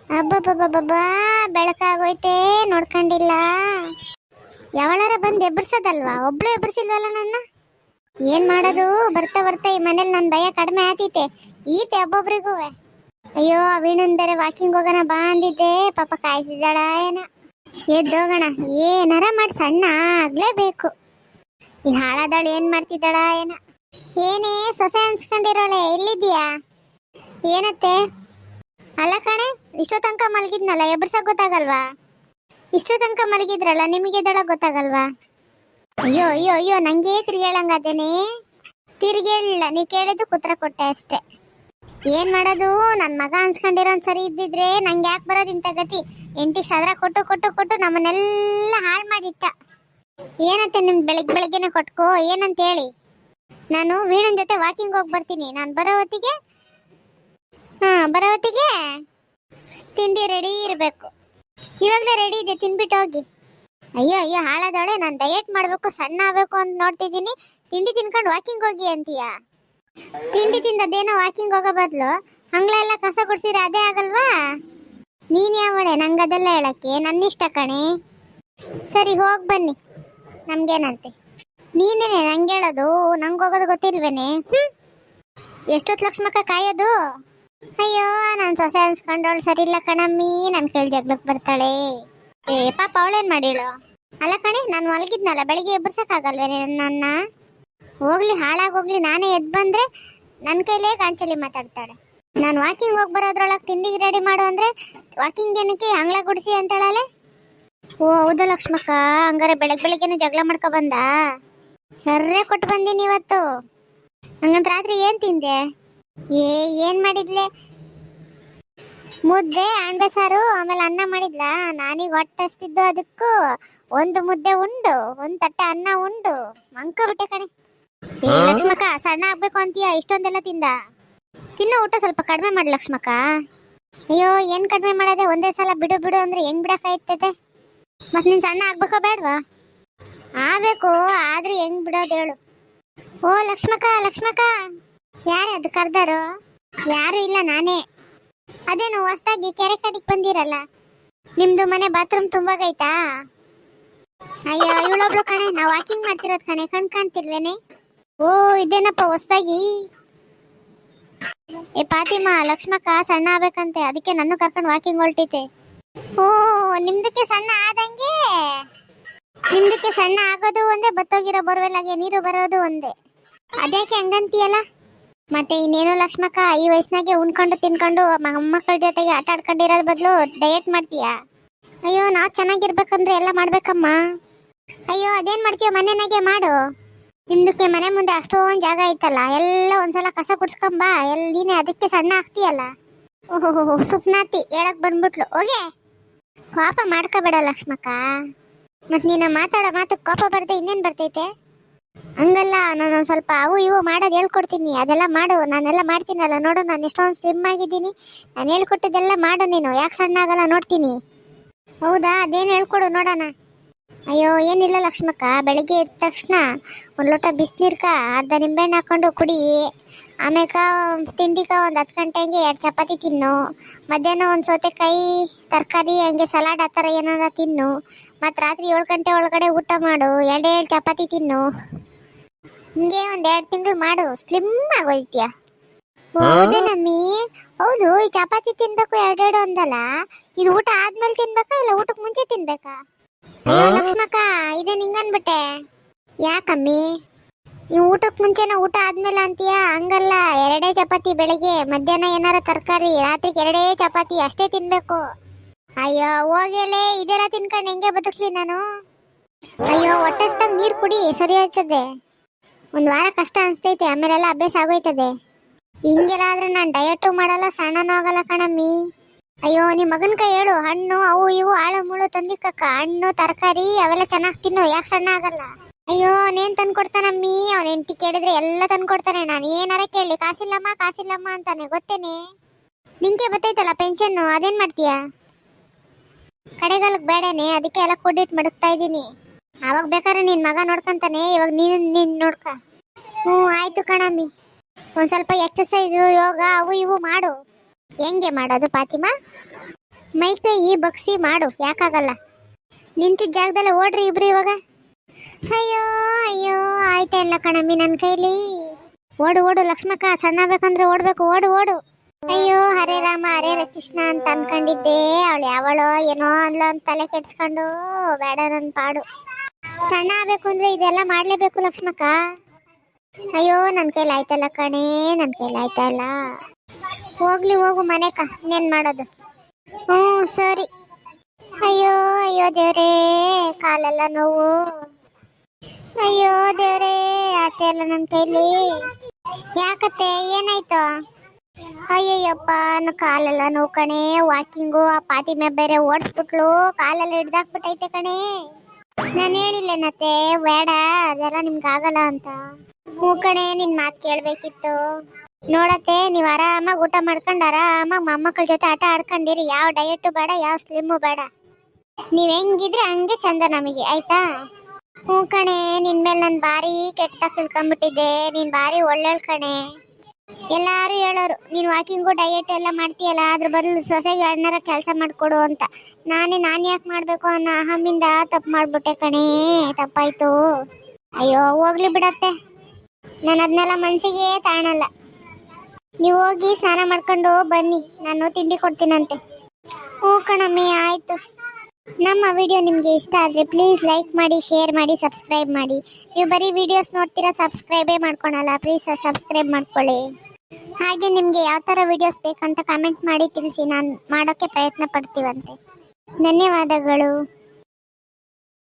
ಅಬ್ಬಬ್ಬಬ್ಬಬ್ಬಾ, ಬೆಳಕಾಗೋಯ್ತೆ, ನೋಡ್ಕೊಂಡಿಲ್ಲ. ಯಾವಳಾರ ಬಂದು ಎಬ್ಬರ್ಸೋದಲ್ವಾ, ಒಬ್ಳು ಎಬ್ಬರ್ಸಿಲ್ವಲ್ಲ ನನ್ನ. ಏನ್ ಮಾಡೋದು, ಬರ್ತಾ ಬರ್ತಾ ಈ ಮನೇಲಿ ನನ್ನ ಭಯ ಕಡಿಮೆ ಆತೈತೆ ಈತೆ ಒಬ್ಬೊಬ್ರಿಗೂ. ಅಯ್ಯೋ, ವೀಣನ್ ಬೇರೆ ವಾಕಿಂಗ್ ಹೋಗೋಣ ಬಾ ಅಂದಿದ್ದೆ, ಪಾಪ ಕಾಯ್ತಿದ್ದಾಳ ಏನ. ಎದ್ದೋಗೋಣ, ಏನಾರ ಮಾಡಿ ಸಣ್ಣ ಆಗ್ಲೇಬೇಕು. ಈ ಹಾಳಾದಳು ಏನ್ ಮಾಡ್ತಿದ್ದಾಳ ಏನ. ಏನೇ ಸೊಸೆ ಅನ್ಸ್ಕೊಂಡಿರೋಳೆ, ಎಲ್ಲಿದ್ಯಾ? ಏನತ್ತೆ? ಅಲ್ಲ ಕಣೆ, ಇಷ್ಟೋ ತನಕ ಮಲಗಿದ್ನಲ್ಲ, ಎಬ್ರಸಕ್ ಗೊತ್ತಾಗಲ್ವಾ? ಇಷ್ಟೋ ತನಕ ಮಲಗಿದ್ರಲ್ಲ, ನಿಮಗೆ ದಳ ಗೊತ್ತಾಗಲ್ವಾ? ಅಯ್ಯೋ ಅಯ್ಯೋ ಅಯ್ಯೋ, ನಂಗೆ ತಿರ್ಗೇಳಂಗದೇನೆ. ತಿರ್ಗೇಳಿಲ್ಲ, ನೀವು ಕೇಳಿದ್ದು ಕುತ್ರ ಕೊಟ್ಟೆ ಅಷ್ಟೆ. ಏನ್ ಮಾಡೋದು, ನನ್ನ ಮಗ ಅನ್ಸ್ಕೊಂಡಿರೋನ್ ಸರಿ ಇದ್ದಿದ್ರೆ ನಂಗೆ ಯಾಕೆ ಬರೋದು ಇಂಥ ಗತಿ. ಎಂಟಿಗೆ ಸದ್ರ ಕೊಟ್ಟು ಕೊಟ್ಟು ಕೊಟ್ಟು ನಮ್ಮನ್ನೆಲ್ಲ ಹಾಳು ಮಾಡಿಟ್ಟ. ಏನಂತೆ ನಿಮ್ ಬೆಳಗ್ಗೆನೆ ಕೊಟ್ಕೋ, ಏನಂತ ಹೇಳಿ. ನಾನು ವೀಣನ್ ಜೊತೆ ವಾಕಿಂಗ್ ಹೋಗಿ ಬರ್ತೀನಿ. ನಾನು ಬರೋ ಹೊತ್ತಿಗೆ ತಿಂಡಿ ರೆಡಿ ಇರಬೇಕು. ಇವಾಗಲೇ ರೆಡಿ ಇದೆ, ತಿನ್ಬಿಟ್ಟು ಹೋಗಿ. ಅಯ್ಯೋ ಅಯ್ಯೋ, ಹಾಳಾದವಳೆ, ನಾನು ಡಯಟ್ ಮಾಡಬೇಕು, ಸಣ್ಣ ಆಗಬೇಕು ಅಂತ ನೋಡ್ತಿದ್ದೀನಿ. ತಿಂಡಿ ತಿನ್ಕೊಂಡು ವಾಕಿಂಗ್ ಹೋಗಿ ಅಂತೀಯ? ತಿಂಡಿ ತಿಂದದೇನೋ ವಾಕಿಂಗ್ ಹೋಗೋ ಬದಲು ಹಂಗ್ಲೆಲ್ಲ ಕಸ ಗುಡ್ಸಿದ್ರೆ ಅದೇ ಆಗಲ್ವಾ? ನೀನ್ ಯಾವಳೆ ನಂಗದೆಲ್ಲ ಹೇಳಕ್ಕೆ? ನನ್ನಿಷ್ಟ ಕಣೆ. ಸರಿ, ಹೋಗಿ ಬನ್ನಿ, ನಮ್ಗೇನಂತೆ. ನೀನೇನೆ ನಂಗೆ ಹೇಳೋದು, ನಂಗೆ ಹೋಗೋದು ಗೊತ್ತಿಲ್ವೇನೆ? ಎಷ್ಟೊತ್ತು ಲಕ್ಷ್ಮಕ್ಕ ಕಾಯೋದು? ಅಯ್ಯೋ, ನಾನು ಸೊಸೆ ಅನ್ಸ್ಕೊಂಡವಳು ಸರಿ ಇಲ್ಲ ಕಣಮ್ಮಿ, ನನ್ನ ಕೈಲಿ ಜಗ್ಲಕ್ಕೆ ಬರ್ತಾಳೆ. ಏ ಪಾಪ, ಅವಳೇನ್ ಮಾಡಿಳು? ಅಲ್ಲ ಕಣೆ, ನಾನು ಮಲಗಿದ್ನಲ್ಲ, ಬೆಳಿಗ್ಗೆ ಎಬ್ಬರ್ಸಕ್ಕಾಗಲ್ವೇನೆ ನನ್ನ? ಹೋಗ್ಲಿ, ಹಾಳಾಗೋಗ್ಲಿ, ನಾನೇ ಎದ್ದು ಬಂದ್ರೆ ನನ್ನ ಕೈಲೇ ಗಾಂಚಲಿ ಮಾತಾಡ್ತಾಳೆ. ನಾನು ವಾಕಿಂಗ್ ಹೋಗಿ ಬರೋದ್ರೊಳಗೆ ತಿಂಡಿಗೆ ರೆಡಿ ಮಾಡು ಅಂದ್ರೆ ವಾಕಿಂಗ್ ಏನಕ್ಕೆ ಅಂಗ್ಳ ಗುಡಿಸಿ ಅಂತಾಳಲೆ. ಓ ಹೌದಾ ಲಕ್ಷ್ಮಕ್ಕ, ಹಂಗಾರೆ ಬೆಳಗ್ಗೆನೆ ಜಗಳ ಮಾಡ್ಕೊ ಬಂದ? ಸರ್ರೆ ಕೊಟ್ಟು ಬಂದೀನಿ ಇವತ್ತು. ಹಂಗಂತ ರಾತ್ರಿ ಏನ್ ತಿಂದೆ? ಏನ್ ಮಾಡಿದ್ಲೆ? ಮುದ್ದೆ, ಅಣಬೆ ಸಾರು, ಆಮೇಲೆ ಅನ್ನ ಮಾಡಿದ್ಲ. ನಾನೀಗ ಹೊಟ್ಟೆಸ್ತಿದ್ದು ಅದಕ್ಕೂ ಒಂದು ಮುದ್ದೆ ಉಂಡು, ಒಂದು ತಟ್ಟೆ ಅನ್ನ ಉಂಡು ಮಂಕೋಬಿಟ್ಟೆ ಕಣೆ. ಏ ಲಕ್ಷ್ಮಕ್ಕ, ಸಣ್ಣ ಆಗ್ಬೇಕು ಅಂತೀಯ, ಇಷ್ಟೊಂದೆಲ್ಲ ತಿಂದ? ತಿನ್ನೋ ಊಟ ಸ್ವಲ್ಪ ಕಡಿಮೆ ಮಾಡಿ ಲಕ್ಷ್ಮಕ್ಕ. ಅಯ್ಯೋ, ಏನ್ ಕಡಿಮೆ ಮಾಡೋದೆ, ಒಂದೇ ಸಲ ಬಿಡು ಬಿಡು ಅಂದ್ರೆ ಹೆಂಗ್ ಬಿಡಕ್ಕಾಯ್ತದೆ? ಮತ್ ನೀನ್ ಸಣ್ಣ ಆಗ್ಬೇಕೋ ಬೇಡವಾ? ಆಗ್ಬೇಕು, ಆದ್ರೂ ಹೆಂಗ್ ಬಿಡೋದು ಹೇಳು? ಓ ಲಕ್ಷ್ಮಕ್ಕ, ಲಕ್ಷ್ಮಕ್ಕ, ಯಾರೇ ಅದು ಕರ್ದಾರು? ಯಾರು ಇಲ್ಲ, ನಾನೇ. ಅದೇನು ಹೊಸ್ದಾಗಿ ಕೆರೆ ಕಡಿಗೆ ಬಂದಿರಲ್ಲ, ನಿಮ್ದು ಮನೆ ಬಾತ್ರೂಮ್ ತುಂಬಾಗೈತಾ? ಅಯ್ಯೋ, ಇವಳೊಬ್ಳು ಕಣೆ, ನಾವು ವಾಕಿಂಗ್ ಮಾಡ್ತಿರೋದ್ ಕಣೆ, ಕಾಣ್ತಿಲ್ವೇನೆ? ಓ ಇದೇನಪ್ಪ ಹೊಸ್ದಾಗಿ. ಏ ಪಾತಿಮಾ, ಲಕ್ಷ್ಮಕ್ಕ ಸಣ್ಣ ಆಗ್ಬೇಕಂತೆ, ಅದಕ್ಕೆ ನನ್ನ ಕರ್ಕೊಂಡು ವಾಕಿಂಗ್ ಹೊಲ್ಟೈತೆ. ಓ, ನಿಮ್ದಕ್ಕೆ ಸಣ್ಣ ಆದಂಗೆ? ನಿಮ್ದಕ್ಕೆ ಸಣ್ಣ ಆಗೋದು ಒಂದೇ, ಬತ್ತೋಗಿರೋ ಬೋರ್ವೆಲ್ಲಾಗೆ ನೀರು ಬರೋದು ಒಂದೇ. ಅದ್ಯಾಕೆ ಹಂಗಂತೀಯಲ್ಲ? ಮತ್ತೆ ಇನ್ನೇನು ಲಕ್ಷ್ಮಕ್ಕ, ಈ ವಯಸ್ಸಿನಾಗೆ ಉಣ್ಕೊಂಡು ತಿನ್ಕೊಂಡು ಮೊಮ್ಮಕ್ಕಳ ಜೊತೆಗೆ ಆಟ ಆಡ್ಕೊಂಡಿರೋದ್ ಬದಲು ಡಯಟ್ ಮಾಡ್ತೀಯಾ? ಅಯ್ಯೋ, ನಾವು ಚೆನ್ನಾಗಿರ್ಬೇಕಂದ್ರೆ ಎಲ್ಲ ಮಾಡ್ಬೇಕಮ್ಮ. ಅಯ್ಯೋ, ಅದೇನ್ ಮಾಡ್ತೀಯ, ಮನೆನಾಗೆ ಮಾಡು. ನಿಮ್ದಕ್ಕೆ ಮನೆ ಮುಂದೆ ಅಷ್ಟೊಂದು ಜಾಗ ಐತಲ್ಲ, ಎಲ್ಲ ಒಂದ್ಸಲ ಕಸ ಗುಡ್ಸ್ಕೊಂಬಾ, ನೀನೆ ಅದಕ್ಕೆ ಸಣ್ಣ ಆಗ್ತೀಯಲ್ಲ. ಓಹೋ, ಸುಪ್ನಾತಿ ಹೇಳಕ್ ಬಂದ್ಬಿಟ್ಲು. ಹೋಗೆ, ಕೋಪ ಮಾಡ್ಕೋಬೇಡ ಲಕ್ಷ್ಮಕ್ಕ. ಮತ್ ನೀನು ಮಾತಾಡೋ ಮಾತು ಕೋಪ ಬರ್ದೆ ಇನ್ನೇನ್ ಬರ್ತೈತೆ? ಹಂಗಲ್ಲ, ನಾನು ಸ್ವಲ್ಪ ಅವು ಇವು ಮಾಡೋದು ಹೇಳ್ಕೊಡ್ತೀನಿ, ಅದೆಲ್ಲ ಮಾಡು. ನಾನೆಲ್ಲ ಮಾಡ್ತೀನಲ್ಲ, ನೋಡು ನಾನು ಎಷ್ಟೊಂದು ಸ್ಲಿಮ್ ಆಗಿದ್ದೀನಿ. ನಾನು ಹೇಳ್ಕೊಟ್ಟಿದ್ದೆಲ್ಲ ಮಾಡು, ನೀನು ಯಾಕೆ ಸಣ್ಣ ಆಗಲ್ಲ ನೋಡ್ತೀನಿ. ಹೌದಾ, ಅದೇನು ಹೇಳ್ಕೊಡು ನೋಡೋಣ. ಅಯ್ಯೋ ಏನಿಲ್ಲ ಲಕ್ಷ್ಮಕ್ಕ, ಬೆಳಿಗ್ಗೆ ಎದ್ದ ತಕ್ಷಣ ಒಂದು ಲೋಟ ಬಿಸಿನೀರ್ಕ ಅರ್ಧ ನಿಂಬೆಹಣ್ಣು ಹಾಕೊಂಡು ಕುಡಿ. ಆಮೇಕ ತಿಂಡಿಕ ಒಂದು 10 ಗಂಟೆಗೆ 2 ಚಪಾತಿ ತಿನ್ನು. ಮಧ್ಯಾಹ್ನ ಒಂದು ಸೌತೆಕಾಯಿ ತರಕಾರಿ ಹಂಗೆ ಸಲಾಡ್ ಆ ಥರ ಏನಾರ ತಿನ್ನು. ಮತ್ತು ರಾತ್ರಿ 7 ಗಂಟೆ ಒಳಗಡೆ ಊಟ ಮಾಡು, 2 ಚಪಾತಿ ತಿನ್ನು. ಹಿಂಗೆ ಒಂದು 2 ತಿಂಗಳು ಮಾಡು, ಸ್ಲಿಮ್ ಆಗೋಯ್ತೀಯ. ಹೌದೇನಮ್ಮಿ? ಹೌದು, ಈ ಚಪಾತಿ ತಿನ್ಬೇಕು 2 ಅಂದಲ್ಲ, ಇದು ಊಟ ಆದ್ಮೇಲೆ ತಿನ್ಬೇಕಾ ಇಲ್ಲ ಊಟಕ್ಕೆ ಮುಂಚೆ ತಿನ್ಬೇಕಾ? ಅಯ್ಯೋ ಲಕ್ಷ್ಮಕ್ಕ, ಇದೇ ನಿಂಗನ್ಬಿಟ್ಟೆ. ಯಾಕಮ್ಮಿ, ಈ ಊಟಕ್ಕೆ ಮುಂಚೆನ ಊಟ ಆದ್ಮೇಲೆ ಅಂತೀಯ? ಹಂಗಲ್ಲ, 2 ಚಪಾತಿ ಬೆಳಿಗ್ಗೆ, ಮಧ್ಯಾಹ್ನ ಏನಾರ ತರಕಾರಿ, ರಾತ್ರಿಗೆ 2 ಚಪಾತಿ ಅಷ್ಟೇ ತಿನ್ಬೇಕು. ಅಯ್ಯೋ ಹೋಗಲೇ, ಇದೆಲ್ಲ ತಿನ್ಕೊಂಡು ಹೆಂಗೆ ಬದುಕ್ಲಿ ನಾನು? ಅಯ್ಯೋ, ಹೊಟ್ಟೆಸ್ದಂಗ್ ನೀರು ಕುಡಿ, ಸರಿ ಹೋಯ್ತದೆ. 1 ವಾರ ಕಷ್ಟ ಅನ್ಸ್ತೈತೆ, ಆಮೇಲೆಲ್ಲ ಅಭ್ಯಾಸ ಆಗೋಯ್ತದೆ. ಹಿಂಗೆಲ್ಲ ಆದ್ರೆ ನಾನು ಡಯಟು ಮಾಡಲ್ಲ, ಸಣ್ಣನೂ ಆಗಲ್ಲ ಕಣಮ್ಮಿ. ಅಯ್ಯೋ, ನಿಮ್ಮ ಮಗನ ಕೈ ಹೇಳು, ಹಣ್ಣು ಅವು ಇವು ಆಳು ಮುಳು ತಂದಿಕ್ಕಕ್ಕ, ಹಣ್ಣು ತರಕಾರಿ ಅವೆಲ್ಲ ಚೆನ್ನಾಗಿ ತಿನ್ನು, ಯಾಕೆ ಸಣ್ಣ ಆಗಲ್ಲ? ಅಯ್ಯೋ, ನೇನ್ ತಂದ್ಕೊಡ್ತಾನಮ್ಮಿ, ಅವ್ನ ಹೆಂಡತಿ ಕೇಳಿದ್ರೆ ಎಲ್ಲ ತಂದ್ಕೊಡ್ತಾನೆ. ನಾನು ಏನಾರ ಕೇಳಿ ಕಾಸಿಲ್ಲಮ್ಮ ಅಂತಾನೆ, ಗೊತ್ತೇನೆ? ನಿಂಗೆ ಬತ್ತೈತಲ್ಲ ಪೆನ್ಷನ್ನು, ಅದೇನ್ ಮಾಡ್ತೀಯಾ? ಕಡೆಗಾಲಕ್ಕೆ ಬೇಡನೆ, ಅದಕ್ಕೆ ಎಲ್ಲ ಕೂಡಿಟ್ಟು ಮಡಗ್ತಾ ಇದ್ದೀನಿ. ಅವಾಗ ಬೇಕಾದ್ರೆ ನಿನ್ ಮಗ ನೋಡ್ಕೊಂತಾನೆ, ಇವಾಗ ನೀನ್ ನೋಡ್ಕ. ಆಯ್ತು ಕಣಮ್ಮಿ. ಒಂದ್ ಸ್ವಲ್ಪ ಎಕ್ಸರ್ಸೈಜು ಯೋಗ ಅವು ಇವು ಮಾಡು. ಹೆಂಗೆ ಮಾಡೋದು ಪಾತಿಮಾ? ಮೈಕೈ ಈ ಬಗ್ಸಿ ಮಾಡು, ಯಾಕಾಗಲ್ಲ. ನಿಂತಿದ್ದ ಜಾಗದಲ್ಲೇ ಓಡ್ರಿ ಇಬ್ರು ಇವಾಗ. ಅಯ್ಯೋ ಅಯ್ಯೋ ಆಯ್ತಾ ಇಲ್ಲ ಕಣಮ್ಮಿ ನನ್ನ ಕೈಲಿ. ಓಡು ಓಡು ಲಕ್ಷ್ಮಕ್ಕ, ಸಣ್ಣ ಬೇಕಂದ್ರೆ ಓಡ್ಬೇಕು, ಓಡು ಓಡು. ಅಯ್ಯೋ ಹರೇ ರಾಮ ಹರೇ ಕೃಷ್ಣ ಅಂತ ಅನ್ಕೊಂಡಿದ್ದೆ, ಅವಳು ಯಾವಳೋ ಏನೋ ಅಂದ್ಲ ಅಂತ ತಲೆ ಕೆಡ್ಸ್ಕೊಂಡು ಬೇಡ ನನ್ನ ಪಾಡು. ಸಣ್ಣ ಆಗ್ಬೇಕು ಅಂದ್ರೆ ಇದೆಲ್ಲ ಮಾಡ್ಲೇಬೇಕು ಲಕ್ಷ್ಮಕ್ಕ. ಅಯ್ಯೋ ನನ್ನ ಕೈಲಿ ಆಯ್ತಲ್ಲ ಕಣೆ, ನನ್ನ ಕೈಲಿ ಆಯ್ತಾ ಇಲ್ಲ. ಹೋಗ್ಲಿ ಹೋಗು ಮನೆಕ, ಇನ್ನೇನ್ ಮಾಡೋದು. ಹ್ಞೂ ಸರಿ. ಅಯ್ಯೋ ಅಯ್ಯೋ ದೇವ್ರೇ, ಕಾಲೆಲ್ಲ ನೋವು. ಅಯ್ಯೋ ದೇವ್ರೇ, ಆತ ಎಲ್ಲ ನನ್ನ ಕೈಲಿ. ಯಾಕತ್ತೆ ಏನಾಯ್ತು? ಅಯ್ಯಯ್ಯಪ್ಪ ನನ್ನ ಕಾಲೆಲ್ಲ ನೋವು ಕಣೆ. ವಾಕಿಂಗು ಆ ಪಾತಿಮೆ ಬೇರೆ ಓಡಿಸ್ಬಿಟ್ಲು, ಕಾಲೆಲ್ಲ ಹಿಡ್ದಾಕ್ಬಿಟ್ಟೈತೆ ಕಣೆ. ನಾನು ಹೇಳಿಲ್ಲೇನತ್ತೆ ಬೇಡ ಅದೆಲ್ಲ ನಿಮ್ಗೆ ಆಗಲ್ಲ ಅಂತ. ಹ್ಞೂ ಕಣೆ, ನಿನ್ ಮಾತು ಕೇಳಬೇಕಿತ್ತು. ನೋಡತ್ತೆ, ನೀವು ಆರಾಮಾಗಿ ಊಟ ಮಾಡ್ಕೊಂಡು ಆರಾಮಾಗಿ ಮೊಮ್ಮಕ್ಕಳ ಜೊತೆ ಆಟ ಆಡ್ಕೊಂಡಿರಿ. ಯಾವ ಡಯಟು ಬೇಡ, ಯಾವ ಸ್ಲಿಮ್ಮು ಬೇಡ. ನೀವ್ ಹೆಂಗಿದ್ರೆ ಹಂಗೆ ಚಂದ ನಮಗೆ, ಆಯ್ತಾ? ಹ್ಞೂ ಕಣೆ, ನಿನ್ ಮೇಲೆ ನಾನು ಭಾರಿ ಕೆಟ್ಟದಾಗ ತಿಳ್ಕೊಂಡ್ಬಿಟ್ಟಿದ್ದೆ. ನೀನ್ ಭಾರಿ ಒಳ್ಳೆಳ್ ಕಣೆ. ಎಲ್ಲಾರು ಹೇಳೋರು ನೀನ್ ವಾಕಿಂಗು ಡಯಟ್ ಎಲ್ಲ ಮಾಡ್ತೀಯಲ್ಲ, ಅದ್ರ ಬದಲು ಸೊಸೆಗೆ ಅಣ್ಣರ ಕೆಲಸ ಮಾಡ್ಕೊಡು ಅಂತ. ನಾನು ಯಾಕೆ ಮಾಡ್ಬೇಕು ಅನ್ನೋ ಅಹಮಿಂದ ತಪ್ಪು ಮಾಡ್ಬಿಟ್ಟೆ ಕಣೆ, ತಪ್ಪಾಯ್ತು. ಅಯ್ಯೋ ಹೋಗ್ಲಿ ಬಿಡತ್ತೆ, ನಾನು ಅದನ್ನೆಲ್ಲ ಮನ್ಸಿಗೆ ತಾಣಲ್ಲ. ನೀವು ಹೋಗಿ ಸ್ನಾನ ಮಾಡ್ಕೊಂಡು ಬನ್ನಿ, ನಾನು ತಿಂಡಿ ಕೊಡ್ತೀನಂತೆ. ಹ್ಞೂ ಕಣಮ್ಮಿ ಆಯ್ತು. ನಮ್ಮ ವಿಡಿಯೋ ನಿಮಗೆ ಇಷ್ಟ ಆದರೆ ಪ್ಲೀಸ್ ಲೈಕ್ ಮಾಡಿ, ಶೇರ್ ಮಾಡಿ, ಸಬ್ಸ್ಕ್ರೈಬ್ ಮಾಡಿ. ನೀವು ಬರೀ ವಿಡಿಯೋಸ್ ನೋಡ್ತೀರಾ, ಸಬ್ಸ್ಕ್ರೈಬೇ ಮಾಡ್ಕೊಳಲ್ಲ. ಪ್ಲೀಸ್ ಸಬ್ಸ್ಕ್ರೈಬ್ ಮಾಡ್ಕೊಳ್ಳಿ. ಹಾಗೆ ನಿಮಗೆ ಯಾವ ಥರ ವಿಡಿಯೋಸ್ ಬೇಕಂತ ಕಮೆಂಟ್ ಮಾಡಿ ತಿಳಿಸಿ, ನಾನು ಮಾಡೋಕ್ಕೆ ಪ್ರಯತ್ನ ಪಡ್ತೀವಂತೆ. ಧನ್ಯವಾದಗಳು.